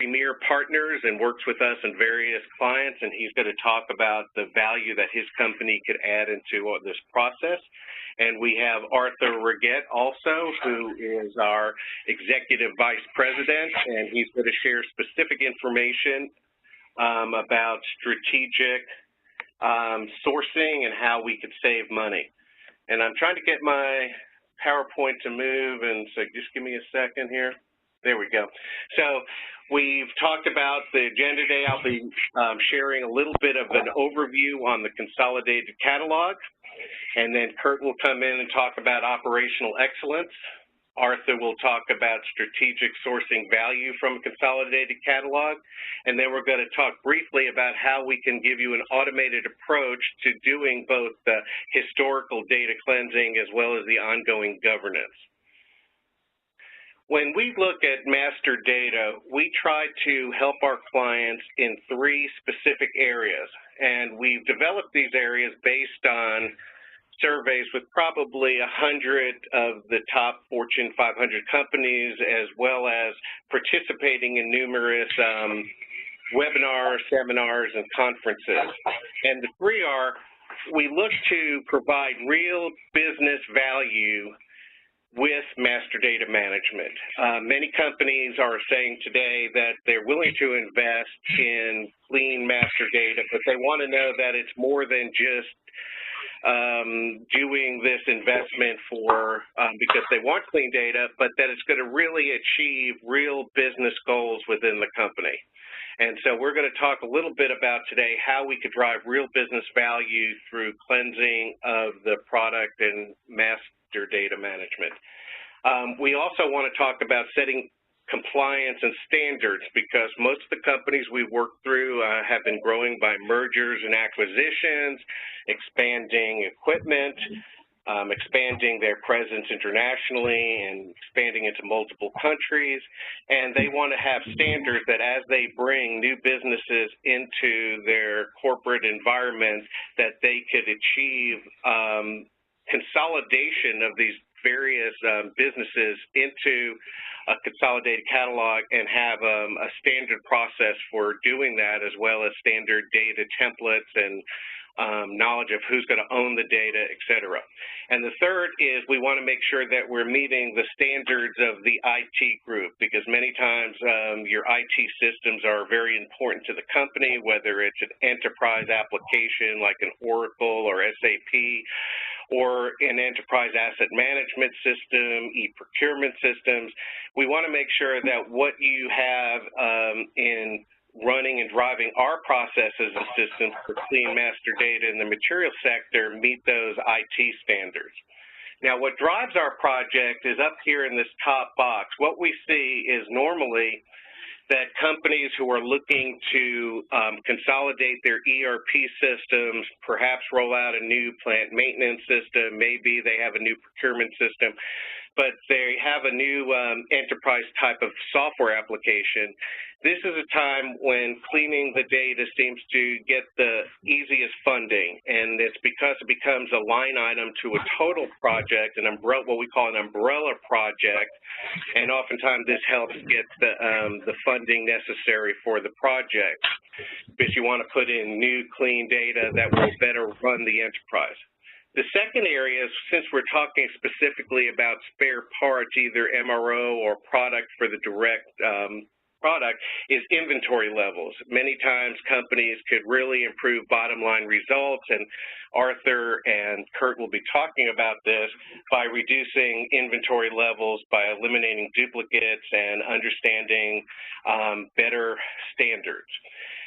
premier partners and works with us and various clients, and he's going to talk about the value that his company could add into this process. And we have Arthur Reguette also, who is our Executive Vice President, and he's going to share specific information about strategic sourcing and how we could save money. And I'm trying to get my PowerPoint to move, and so just give me a second here. There we go. So we've talked about the agenda today. I'll be sharing a little bit of an overview on the Consolidated catalog, and then Kurt will come in and talk about operational excellence. Arthur will talk about strategic sourcing value from a Consolidated catalog, and then we're going to talk briefly about how we can give you an automated approach to doing both the historical data cleansing as well as the ongoing governance. When we look at master data, we try to help our clients in 3 specific areas, and we've developed these areas based on surveys with probably 100 of the top Fortune 500 companies, as well as participating in numerous webinars, seminars, and conferences. And the 3 are, we look to provide real business value with master data management. Many companies are saying today that they're willing to invest in clean master data, but they want to know that it's more than just doing this investment for because they want clean data, but that it's going to really achieve real business goals within the company. And so we're going to talk a little bit about today how we could drive real business value through cleansing of the product and master data management. We also want to talk about setting compliance and standards, because most of the companies we work through have been growing by mergers and acquisitions, expanding equipment, expanding their presence internationally, and expanding into multiple countries. And they want to have standards that as they bring new businesses into their corporate environment, that they could achieve consolidation of these various businesses into a consolidated catalog and have a standard process for doing that, as well as standard data templates and knowledge of who's going to own the data, et cetera. And the third is we want to make sure that we're meeting the standards of the IT group, because many times your IT systems are very important to the company, whether it's an enterprise application like an Oracle or SAP, or an enterprise asset management system, e-procurement systems. We want to make sure that what you have in running and driving our processes and systems for clean master data in the material sector meet those IT standards. Now, what drives our project is up here in this top box. What we see is normally that companies who are looking to consolidate their ERP systems, perhaps roll out a new plant maintenance system, maybe they have a new procurement system, but they have a new enterprise type of software application. This is a time when cleaning the data seems to get the easiest funding, and it's because it becomes a line item to a total project, an umbrella, what we call an umbrella project, and oftentimes this helps get the funding necessary for the project, because you want to put in new clean data that will better run the enterprise. The second area is, since we're talking specifically about spare parts, either MRO or product for the direct product, is inventory levels. Many times companies could really improve bottom line results, and Arthur and Kurt will be talking about this by reducing inventory levels, by eliminating duplicates and understanding better standards.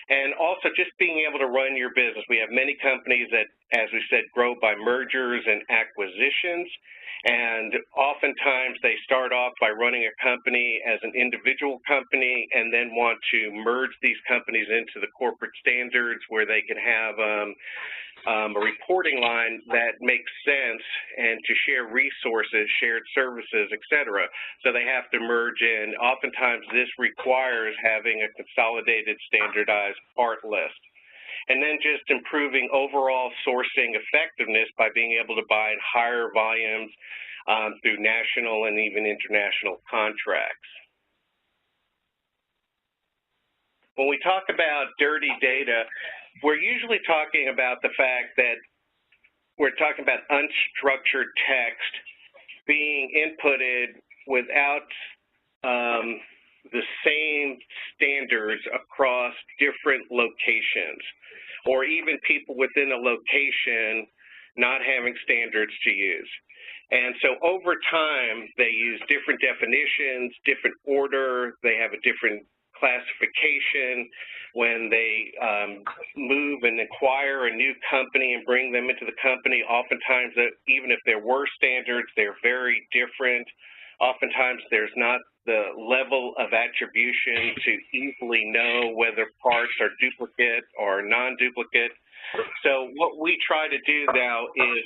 And also just being able to run your business. We have many companies that, as we said, grow by mergers and acquisitions. And oftentimes they start off by running a company as an individual company and then want to merge these companies into the corporate standards where they can have a reporting line that makes sense and to share resources, shared services, et cetera. So they have to merge in. Oftentimes this requires having a consolidated, standardized part list. And then just improving overall sourcing effectiveness by being able to buy in higher volumes through national and even international contracts. when we talk about dirty data, we're usually talking about the fact that we're talking about unstructured text being inputted without the same standards across different locations, or even people within a location not having standards to use. And so over time, they use different definitions, different order, they have a different classification. When they move and acquire a new company and bring them into the company, oftentimes, even if there were standards, they're very different. Oftentimes, there's not the level of attribution to easily know whether parts are duplicate or non-duplicate. So what we try to do now is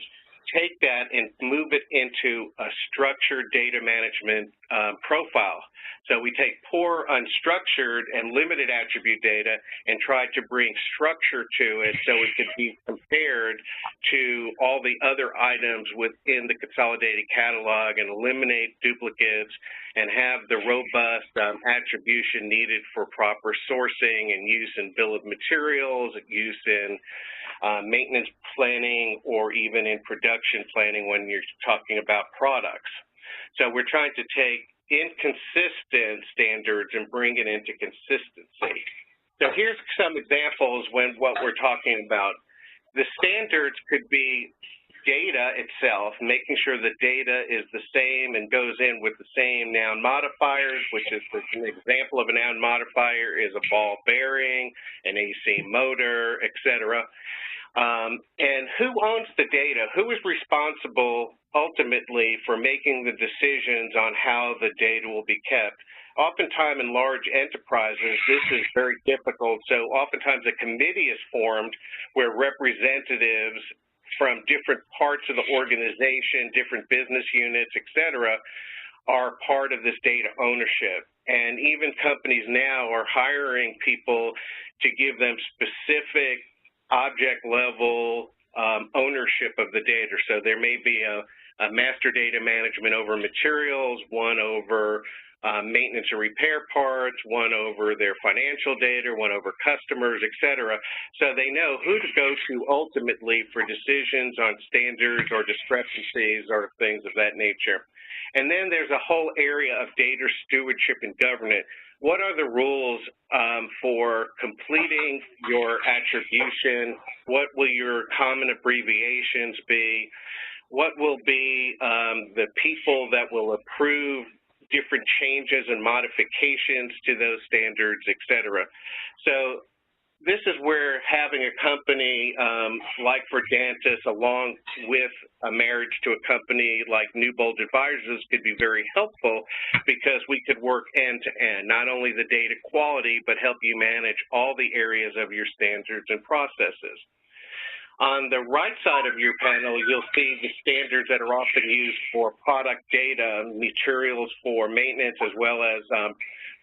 take that and move it into a structured data management profile. So we take poor, unstructured, and limited attribute data and try to bring structure to it so it could be compared to all the other items within the consolidated catalog and eliminate duplicates and have the robust attribution needed for proper sourcing and use in bill of materials, use in maintenance planning, or even in production planning when you're talking about products. So we're trying to take inconsistent standards and bring it into consistency. So here's some examples when what we're talking about. The standards could be data itself, making sure the data is the same and goes in with the same noun modifiers, which is an example of a noun modifier is a ball bearing, an AC motor, etc. And who owns the data? Who is responsible ultimately for making the decisions on how the data will be kept? Oftentimes in large enterprises, this is very difficult. So oftentimes a committee is formed where representatives from different parts of the organization, different business units, et cetera, are part of this data ownership. And even companies now are hiring people to give them specific object level ownership of the data. So there may be a master data management over materials, one over maintenance and repair parts, one over their financial data, one over customers, et cetera. So they know who to go to ultimately for decisions on standards or discrepancies or things of that nature. And then there's a whole area of data stewardship and governance. What are the rules for completing your attribution? What will your common abbreviations be? What will be the people that will approve different changes and modifications to those standards, et cetera? So this is where having a company like Verdantis, along with a marriage to a company like Newbold Advisors, could be very helpful because we could work end-to-end, not only the data quality, but help you manage all the areas of your standards and processes. On the right side of your panel, you'll see the standards that are often used for product data, materials for maintenance, as well as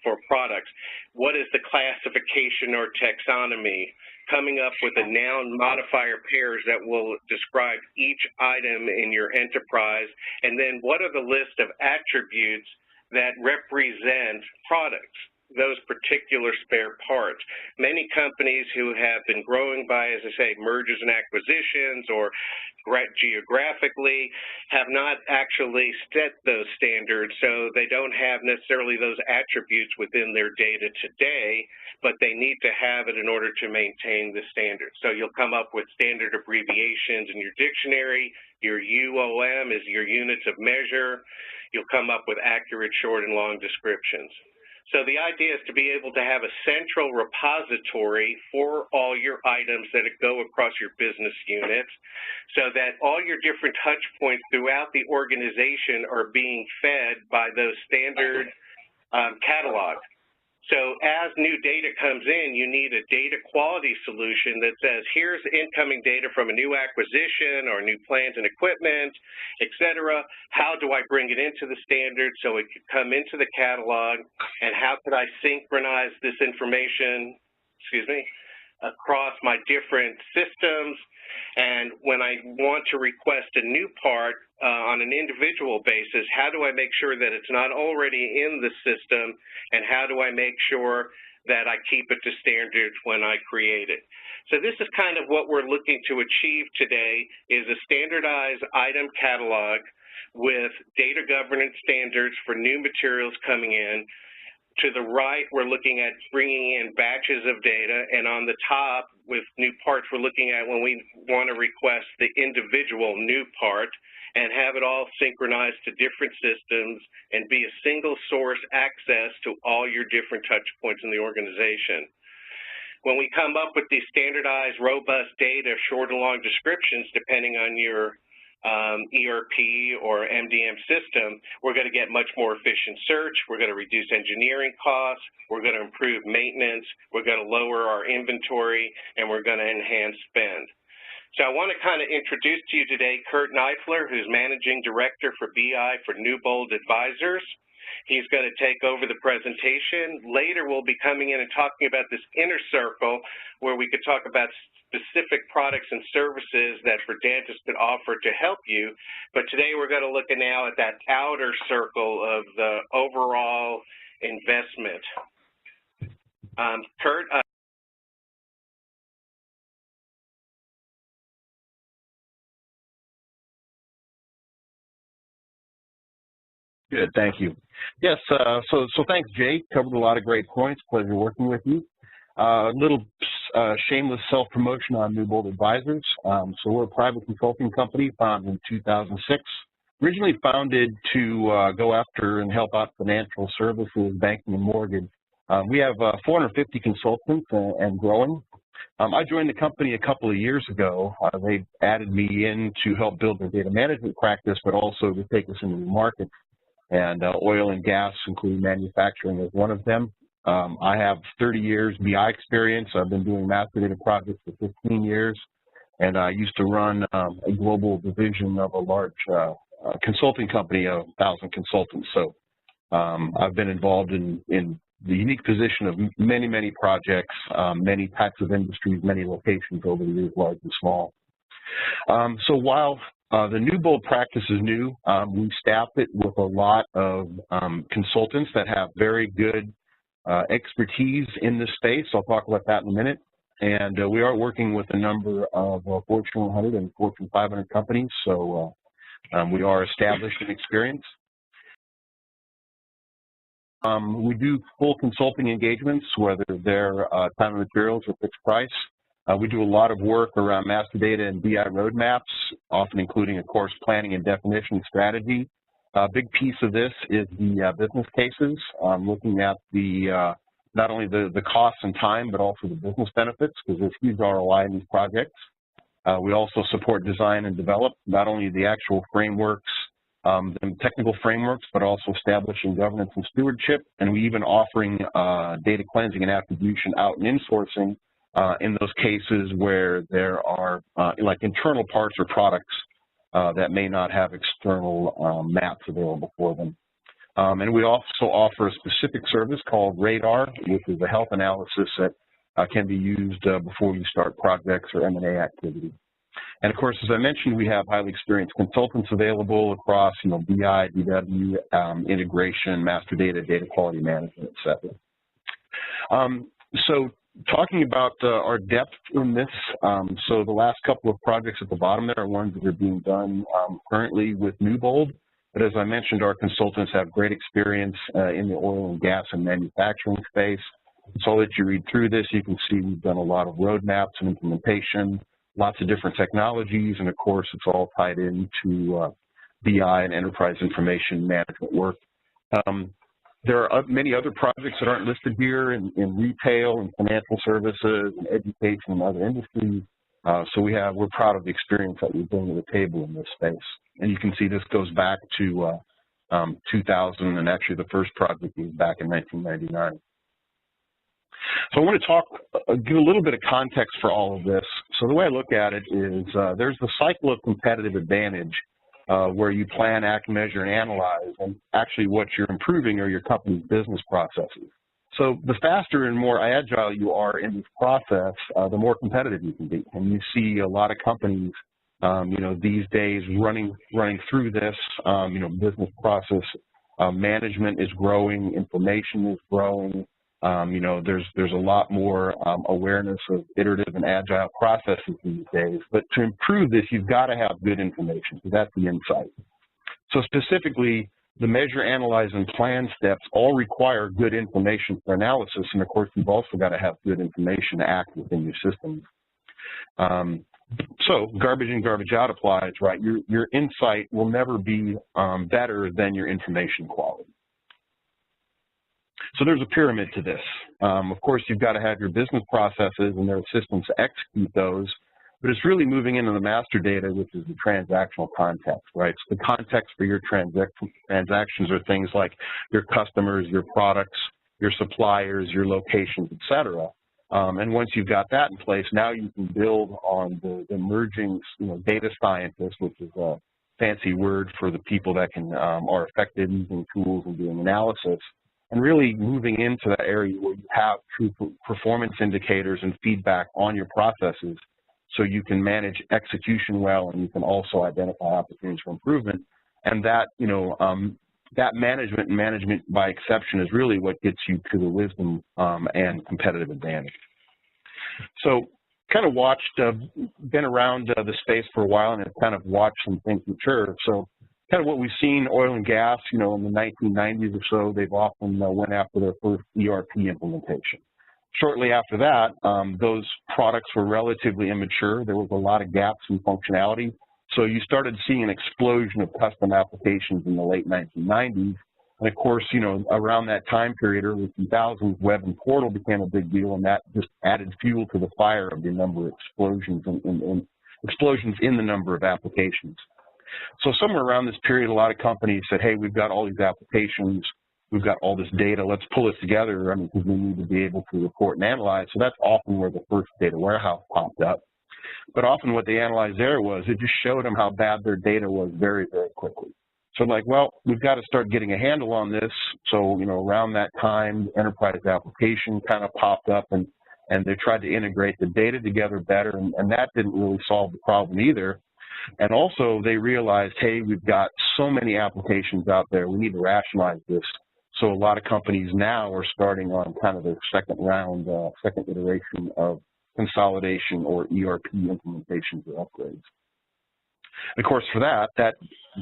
for products. What is the classification or taxonomy? Coming up with a noun modifier pairs that will describe each item in your enterprise, and then what are the list of attributes that represent products, those particular spare parts. Many companies who have been growing by, as I say, mergers and acquisitions or geographically have not actually set those standards, so they don't have necessarily those attributes within their data today, but they need to have it in order to maintain the standards. So you'll come up with standard abbreviations in your dictionary. Your UOM is your units of measure. You'll come up with accurate short and long descriptions. So the idea is to be able to have a central repository for all your items that go across your business units so that all your different touch points throughout the organization are being fed by those standard catalogs. So as new data comes in, you need a data quality solution that says, here's incoming data from a new acquisition or new plans and equipment, et cetera. How do I bring it into the standard so it could come into the catalog? And how could I synchronize this information, across my different systems? And when I want to request a new part on an individual basis, how do I make sure that it's not already in the system, and how do I make sure that I keep it to standards when I create it. So this is kind of what we're looking to achieve today, is a standardized item catalog with data governance standards for new materials coming in. To the right, we're looking at bringing in batches of data, and on the top, with new parts, we're looking at when we want to request the individual new part and have it all synchronized to different systems and be a single source access to all your different touch points in the organization. When we come up with these standardized, robust data, short and long descriptions, depending on your ERP or MDM system, we're going to get much more efficient search, we're going to reduce engineering costs, we're going to improve maintenance, we're going to lower our inventory, and we're going to enhance spend. So I want to kind of introduce to you today Kurt Neifler, who's Managing Director for BI for Newbold Advisors. He's going to take over the presentation. Later, we'll be coming in and talking about this inner circle where we could talk about specific products and services that Verdantis could offer to help you. But today, we're going to look now at that outer circle of the overall investment. Kurt? Good, thank you. Yes, so thanks, Jay. Covered a lot of great points. Pleasure working with you. Little shameless self-promotion on Newbold Advisors. So we're a private consulting company founded in 2006. Originally founded to go after and help out financial services, banking, and mortgage. We have 450 consultants and growing. I joined the company a couple of years ago. They added me in to help build their data management practice, but also to take us into the market. And oil and gas, including manufacturing, is one of them. I have 30 years BI experience. I've been doing master data projects for 15 years, and I used to run a global division of a large consulting company of 1,000 consultants. So I've been involved in the unique position of many, many projects, many types of industries, many locations over the years, large and small. So while the Newbold practice is new, we staff it with a lot of consultants that have very good expertise in this space. I'll talk about that in a minute. And we are working with a number of Fortune 100 and Fortune 500 companies, so we are established and experienced. We do full consulting engagements, whether they're time and materials or fixed price. We do a lot of work around master data and BI roadmaps, often including, of course, planning and definition strategy. A big piece of this is the business cases, looking at the not only the costs and time, but also the business benefits, because there's huge ROI in these projects. We also support design and develop, not only the actual frameworks, the technical frameworks, but also establishing governance and stewardship, and we even offering data cleansing and attribution out and insourcing in those cases where there are like internal parts or products that may not have external maps available for them. And we also offer a specific service called Radar, which is a health analysis that can be used before you start projects or M&A activity. And of course, as I mentioned, we have highly experienced consultants available across, BI, DW, integration, master data, data quality management, et cetera. So talking about our depth in this, so the last couple of projects at the bottom there are ones that are being done currently with Newbold. But as I mentioned, our consultants have great experience in the oil and gas and manufacturing space. So I'll let you read through this. You can see we've done a lot of roadmaps and implementation, lots of different technologies, and of course, it's all tied into BI and enterprise information management work. There are many other projects that aren't listed here in retail and financial services and education and other industries. So we're proud of the experience that we bring to the table in this space. And you can see this goes back to 2000, and actually the first project was back in 1999. So I want to give a little bit of context for all of this. So the way I look at it is there's the cycle of competitive advantage where you plan, act, measure, and analyze, and actually what you're improving are your company's business processes. So the faster and more agile you are in this process, the more competitive you can be. And you see a lot of companies, these days running through this, business process management is growing, information is growing, You know, there's a lot more awareness of iterative and agile processes these days. But to improve this, you've got to have good information. So that's the insight. So specifically, the measure, analyze, and plan steps all require good information for analysis. And of course, you've also got to have good information to act within your systems. So garbage in, garbage out applies, right? Your insight will never be better than your information quality. So there's a pyramid to this. Of course, you've got to have your business processes and there are systems to execute those, but it's really moving into the master data, which is the transactional context, right? So the context for your transactions are things like your customers, your products, your suppliers, your locations, et cetera. And once you've got that in place, now you can build on the emerging, data scientists, which is a fancy word for the people that are effective using tools and doing analysis, and really moving into that area where you have true performance indicators and feedback on your processes, so you can manage execution well, and you can also identify opportunities for improvement. And that, that management by exception is really what gets you to the wisdom and competitive advantage. So kind of been around the space for a while and have kind of watched some things mature. So kind of what we've seen, oil and gas, in the 1990s or so, they've often went after their first ERP implementation. Shortly after that, those products were relatively immature. There was a lot of gaps in functionality. So you started seeing an explosion of custom applications in the late 1990s. And of course, around that time period, early 2000s, web and portal became a big deal, and that just added fuel to the fire of the number of explosions in the number of applications. So somewhere around this period, a lot of companies said, hey, we've got all these applications, we've got all this data, let's pull it together, because we need to be able to report and analyze. So that's often where the first data warehouse popped up. But often what they analyzed there was, it just showed them how bad their data was very, very quickly. So like, well, we've got to start getting a handle on this. So, around that time, enterprise application kind of popped up, and they tried to integrate the data together better, and that didn't really solve the problem either. And also they realized, hey, we've got so many applications out there, we need to rationalize this. So a lot of companies now are starting on kind of their second iteration of consolidation or ERP implementations or upgrades. And of course, for that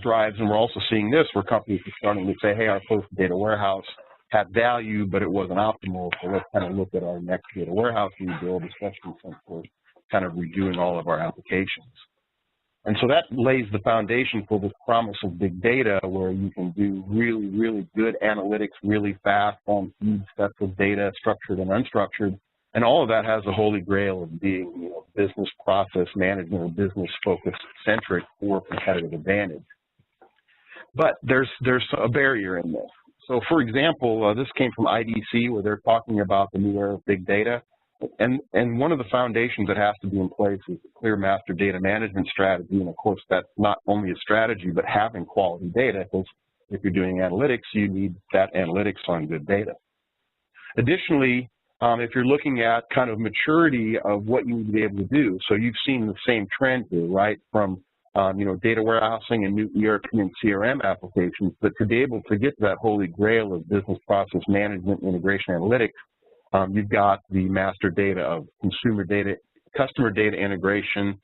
drives, and we're also seeing this, where companies are starting to say, hey, our first data warehouse had value, but it wasn't optimal, so let's kind of look at our next data warehouse we build, especially since we're kind of redoing all of our applications. And so that lays the foundation for this promise of big data, where you can do really, really good analytics really fast on huge sets of data, structured and unstructured. And all of that has the holy grail of being, business process management or business focus centric for competitive advantage. But there's a barrier in this. So for example, this came from IDC, where they're talking about the new era of big data. And one of the foundations that has to be in place is a clear master data management strategy. And of course, that's not only a strategy, but having quality data, because if you're doing analytics, you need that analytics on good data. Additionally, if you're looking at kind of maturity of what you need to be able to do, so you've seen the same trend here, right, from data warehousing and new ERP and CRM applications, but to be able to get to that holy grail of business process management, integration analytics, you've got the master data of consumer data, customer data integration,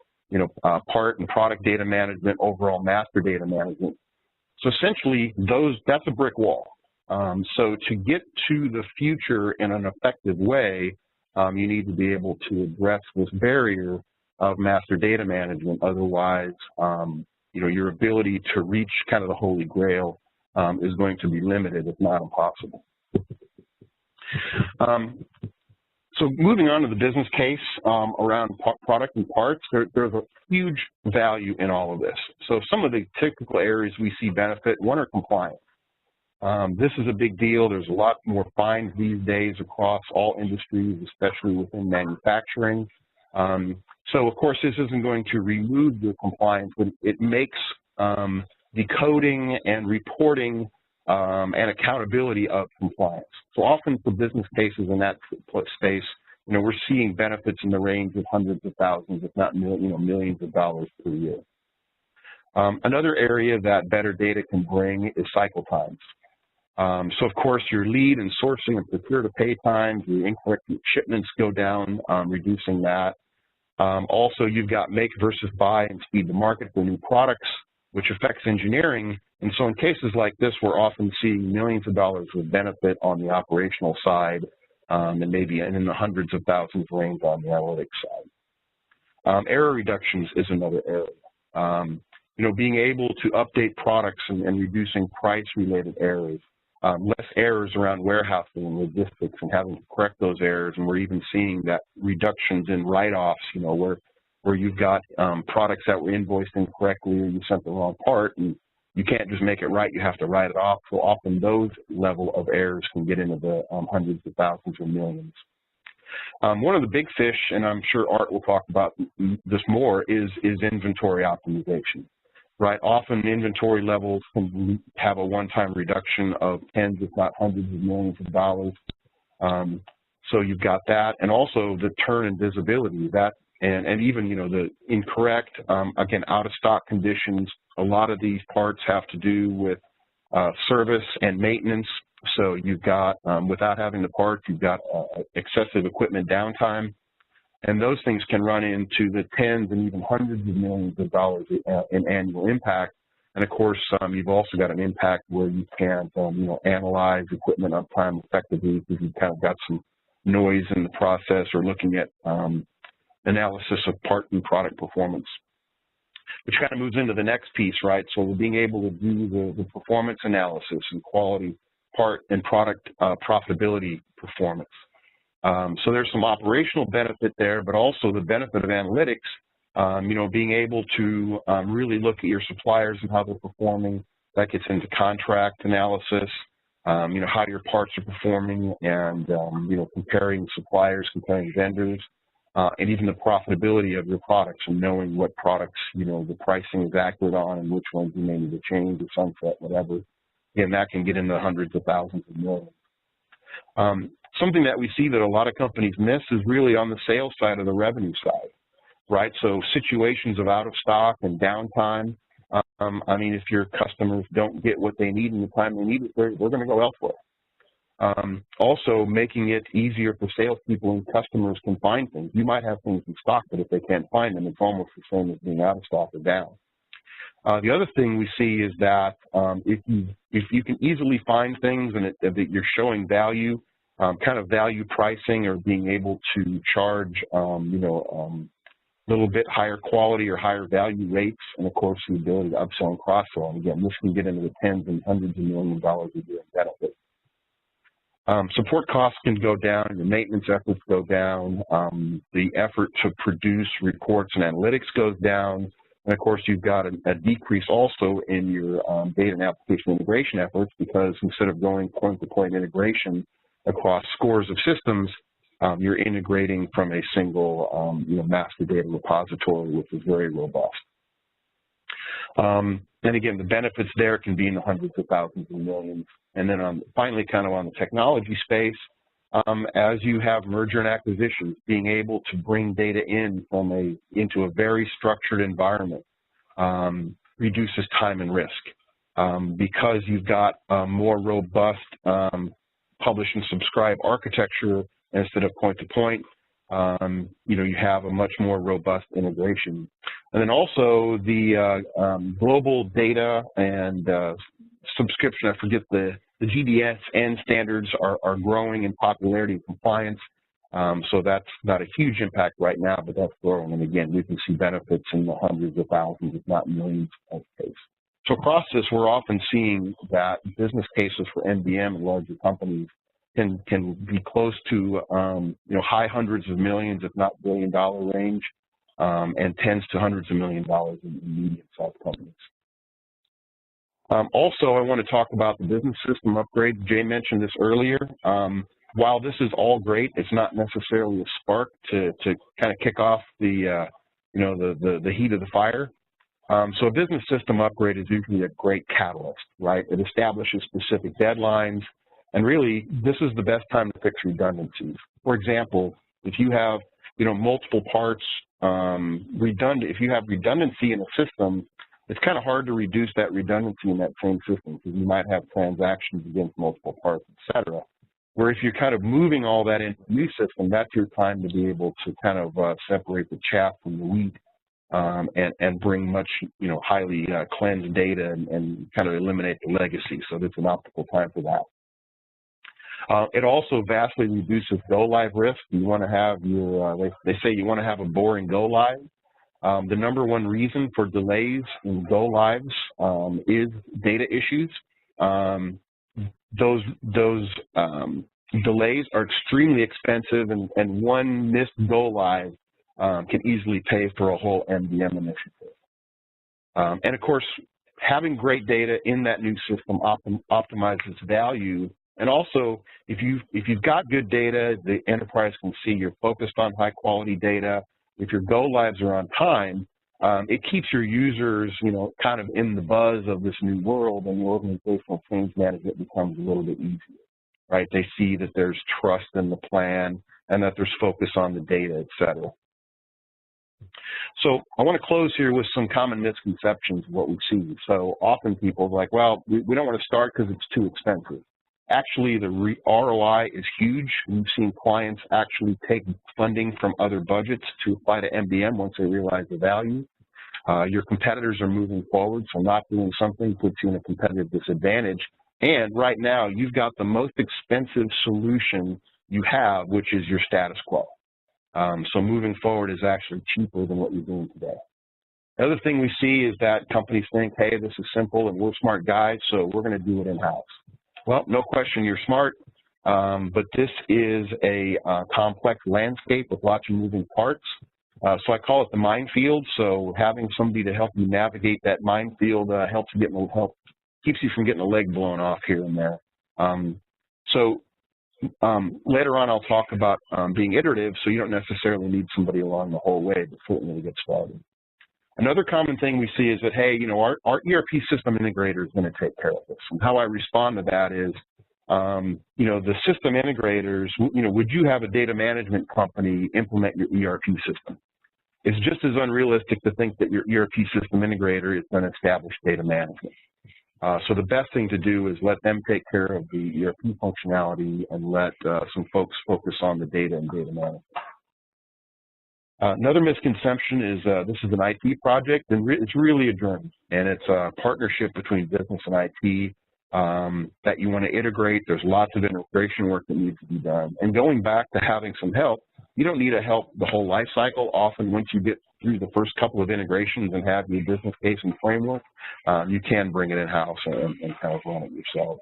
part and product data management, overall master data management. So essentially, that's a brick wall. So to get to the future in an effective way, you need to be able to address this barrier of master data management. Otherwise, your ability to reach kind of the holy grail is going to be limited, if not impossible. So moving on to the business case around product and parts, there's a huge value in all of this. So some of the typical areas we see benefit, one are compliance. This is a big deal. There's a lot more fines these days across all industries, especially within manufacturing. So of course, this isn't going to remove the compliance, but it makes decoding and reporting and accountability of compliance. So often for business cases in that space, we're seeing benefits in the range of hundreds of thousands, if not millions of dollars per year. Another area that better data can bring is cycle times. So, of course, your lead and sourcing and procure-to-pay times, your incorrect shipments go down, reducing that. Also, you've got make versus buy and speed to market for new products, which affects engineering. And so in cases like this, we're often seeing millions of dollars of benefit on the operational side, and maybe in the hundreds of thousands range on the analytics side. Error reductions is another area. Being able to update products and reducing price-related errors. Less errors around warehousing and logistics and having to correct those errors, and we're even seeing that reductions in write-offs, where you've got products that were invoiced incorrectly or you sent the wrong part, and you can't just make it right, you have to write it off. So often those level of errors can get into the hundreds of thousands or millions. One of the big fish, and I'm sure Art will talk about this more, is inventory optimization. Right, often inventory levels can have a one-time reduction of tens, if not hundreds of millions of dollars. So you've got that, and also the turn and visibility, and even the incorrect, again, out-of-stock conditions. A lot of these parts have to do with service and maintenance. So you've got, without having the parts, you've got excessive equipment downtime. And those things can run into the tens and even hundreds of millions of dollars in annual impact. And of course, you've also got an impact where you can't, analyze equipment uptime effectively because you've kind of got some noise in the process, or looking at analysis of part and product performance, which kind of moves into the next piece, right? So being able to do the performance analysis and quality part and product profitability performance. So there's some operational benefit there, but also the benefit of analytics, being able to really look at your suppliers and how they're performing. That gets into contract analysis, how your parts are performing, and, comparing suppliers, comparing vendors, and even the profitability of your products, and knowing what products, the pricing is accurate on and which ones you may need to change or sunset, whatever. Again, that can get into hundreds of thousands of millions. Something that we see that a lot of companies miss is really on the sales side or the revenue side, right? So situations of out of stock and downtime, if your customers don't get what they need in the time they need it, they're going to go elsewhere. Also, making it easier for salespeople and customers can find things. You might have things in stock, but if they can't find them, it's almost the same as being out of stock or down. The other thing we see is that if you can easily find things and that you're showing value, kind of value pricing, or being able to charge, a little bit higher quality or higher value rates, and of course the ability to upsell and cross-sell. And again, this can get into the tens and hundreds of millions of dollars a year in benefit. Support costs can go down, the maintenance efforts go down, the effort to produce reports and analytics goes down, and of course you've got a decrease also in your data and application integration efforts, because instead of going point-to-point integration across scores of systems, you're integrating from a single master data repository, which is very robust. And again, the benefits there can be in the hundreds of thousands and millions. And then finally, kind of on the technology space, as you have merger and acquisitions, being able to bring data into a very structured environment reduces time and risk, because you've got a more robust publish and subscribe architecture instead of point-to-point. You have a much more robust integration. And then also the global data and subscription, I forget the GDSN standards are growing in popularity and compliance. So that's not a huge impact right now, but that's growing. And again, we can see benefits in the hundreds of thousands, if not millions of cases. So across this, we're often seeing that business cases for NBM and larger companies can be close to high hundreds of millions, if not billion-dollar range, and tens to hundreds of million dollars in medium-sized companies. Also, I want to talk about the business system upgrade. Jay mentioned this earlier. While this is all great, it's not necessarily a spark to kind of kick off the the heat of the fire. So a business system upgrade is usually a great catalyst, right? It establishes specific deadlines, and really, this is the best time to fix redundancies. For example, if you have multiple parts redundant, if you have redundancy in a system, it's kind of hard to reduce that redundancy in that same system because you might have transactions against multiple parts, et cetera. Where if you're kind of moving all that into a new system, that's your time to be able to kind of separate the chaff from the wheat and bring much, highly cleansed data and kind of eliminate the legacy. So that's an optimal time for that. It also vastly reduces go-live risk. You want to have your, they say you want to have a boring go-live. The number one reason for delays in go-lives is data issues. Those delays are extremely expensive, and one missed go-live can easily pay for a whole MDM initiative. And of course, having great data in that new system optimizes value. And also, if you've got good data, the enterprise can see you're focused on high-quality data. If your go-lives are on time, it keeps your users, kind of in the buzz of this new world, and the organizational change management becomes a little bit easier, right? They see that there's trust in the plan and that there's focus on the data, et cetera. So I want to close here with some common misconceptions of what we see. So often people are like, well, we don't want to start because it's too expensive. Actually, the ROI is huge. We've seen clients actually take funding from other budgets to apply to MDM once they realize the value. Your competitors are moving forward, so not doing something puts you in a competitive disadvantage. And right now, you've got the most expensive solution you have, which is your status quo. So moving forward is actually cheaper than what you're doing today. The other thing we see is that companies think, hey, this is simple and we're smart guys, so we're going to do it in-house. Well, no question you're smart, but this is a complex landscape with lots of moving parts. So I call it the minefield. So having somebody to help you navigate that minefield keeps you from getting a leg blown off here and there. Later on, I'll talk about being iterative, so you don't necessarily need somebody along the whole way, but certainly to get started. Another common thing we see is that, hey, our ERP system integrator is going to take care of this. And how I respond to that is, the system integrators, would you have a data management company implement your ERP system? It's just as unrealistic to think that your ERP system integrator is going to establish data management. So the best thing to do is let them take care of the ERP functionality and let some folks focus on the data and data management. Another misconception is this is an IT project, and it's really a journey, and it's a partnership between business and IT that you want to integrate. There's lots of integration work that needs to be done. And going back to having some help, you don't need to help the whole life cycle. Often once you get through the first couple of integrations and have your business case and framework, you can bring it in-house and kind of run it yourself.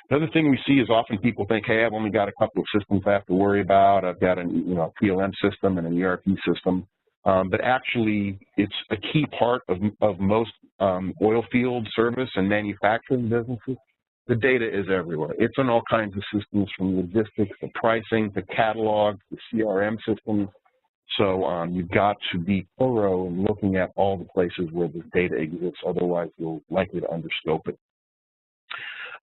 Another thing we see is often people think, hey, I've only got a couple of systems I have to worry about. I've got a PLM system and an ERP system. But actually, it's a key part of most oil field service and manufacturing businesses. The data is everywhere. It's on all kinds of systems, from logistics to pricing to catalogs to CRM systems. So you've got to be thorough in looking at all the places where this data exists. Otherwise, you're likely to underscope it.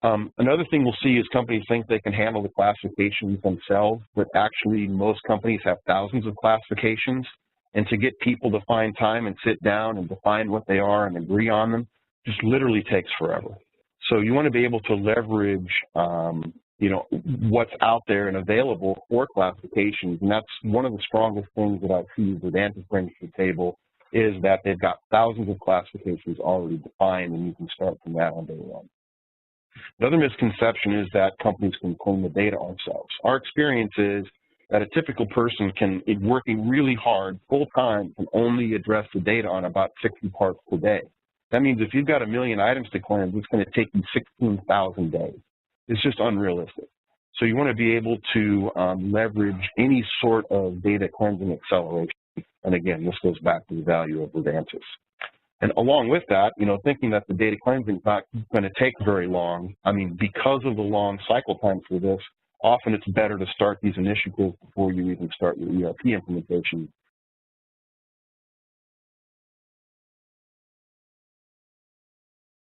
Another thing we'll see is companies think they can handle the classifications themselves, but actually most companies have thousands of classifications, and to get people to find time and sit down and define what they are and agree on them just literally takes forever. So you want to be able to leverage, what's out there and available for classifications, and that's one of the strongest things that I see Verdantis brings to the table, is that they've got thousands of classifications already defined, and you can start from that on day one. Another misconception is that companies can clean the data themselves. Our experience is that a typical person working really hard full-time can only address the data on about 60 parts per day. That means if you've got 1 million items to cleanse, it's going to take you 16,000 days. It's just unrealistic. So you want to be able to leverage any sort of data cleansing acceleration. And again, this goes back to the value of Verdantis. And along with that, thinking that the data cleansing is not going to take very long, because of the long cycle time for this, often it's better to start these initiatives before you even start your ERP implementation,